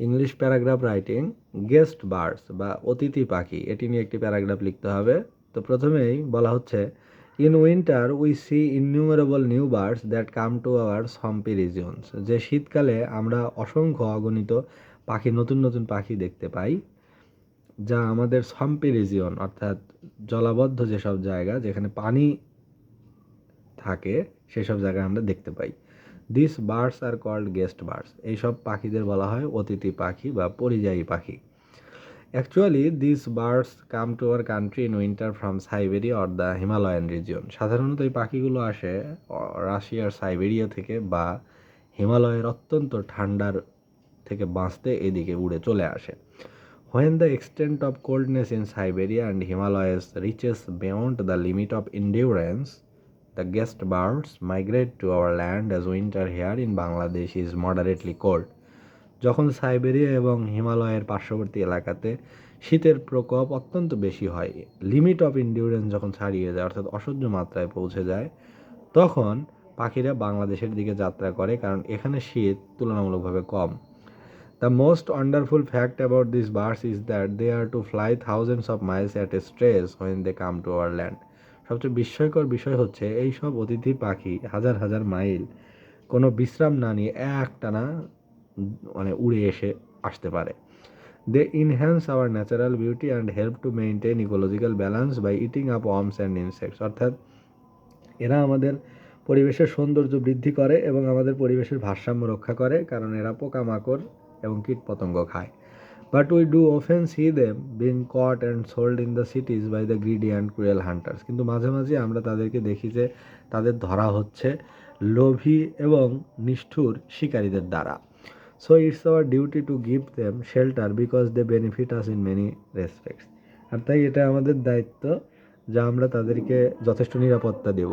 English paragraph writing, guest birds বা অতিথি পাখি, এটি নিয়ে একটি প্যারাগ্রাফ লিখতে হবে। তো প্রথমেই বলা হচ্ছে, in winter we see innumerable new birds that come to our সম্পি রিজিয়নস, যে শীতকালে আমরা অসংখ্য অগণিত পাখি, নতুন নতুন পাখি দেখতে পাই, যা আমাদের সম্পি রিজিয়ন অর্থাৎ জলাবদ্ধ যেসব জায়গা যেখানে পানি থাকে সেসব জায়গায় আমরা দেখতে পাই। This birds are called guest birds, এইসব পাখিদের বলা হয় অতিথি পাখি বা পরিযায়ী পাখি। Actually this birds come to our country in winter from Siberia or the Himalayan region. সাধারণত এই পাখিগুলো আসে রাশিয়ার সাইবেরিয়া থেকে বা হিমালয়ের অত্যন্ত ঠান্ডার থেকে বাঁচতে এদিকে উড়ে চলে আসে। When the extent of coldness in Siberia and Himalayas reaches beyond the limit of endurance, the guest birds migrate to our land as winter here in Bangladesh is moderately cold. যখন সাইবেরিয়া এবং হিমালয়ের পার্শ্ববর্তী এলাকাতে শীতের প্রকোপ অত্যন্ত বেশি হয়, লিমিট অফ ইন্ডিউরেন্স যখন ছাড়িয়ে যায় অর্থাৎ অসহ্য মাত্রায় পৌঁছে যায়, তখন পাখিরা বাংলাদেশের দিকে যাত্রা করে, কারণ এখানে শীত তুলনামূলকভাবে কম। The most wonderful fact about these birds is that they are to fly thousands of miles at a stretch when they come to our land. সবচেয়ে বিস্ময়কর বিষয় হচ্ছে এই সব অতিথি পাখি হাজার হাজার মাইল কোনো বিশ্রাম না নিয়ে একটানা উড়ে আসতে পারে। They enhance our natural beauty and help to maintain ecological balance by eating up worms and insects, অর্থাৎ এরা আমাদের পরিবেশের সৌন্দর্য বৃদ্ধি করে এবং আমাদের পরিবেশের ভারসাম্য রক্ষা করে, কারণ এরা পোকামাকড় এবং কীটপতঙ্গ খায়। But we do often see them being caught and sold in the cities by the greedy and cruel hunters, কিন্তু মাঝে মাঝে আমরা তাদেরকে দেখি যে তাদের ধরা হচ্ছে লোভী এবং নিষ্ঠুর শিকারীদের দ্বারা। So it's our duty to give them shelter because they benefit us in many respects. আর তাই এটা আমাদের দায়িত্ব যা আমরা তাদেরকে যথেষ্ট নিরাপত্তা দেব।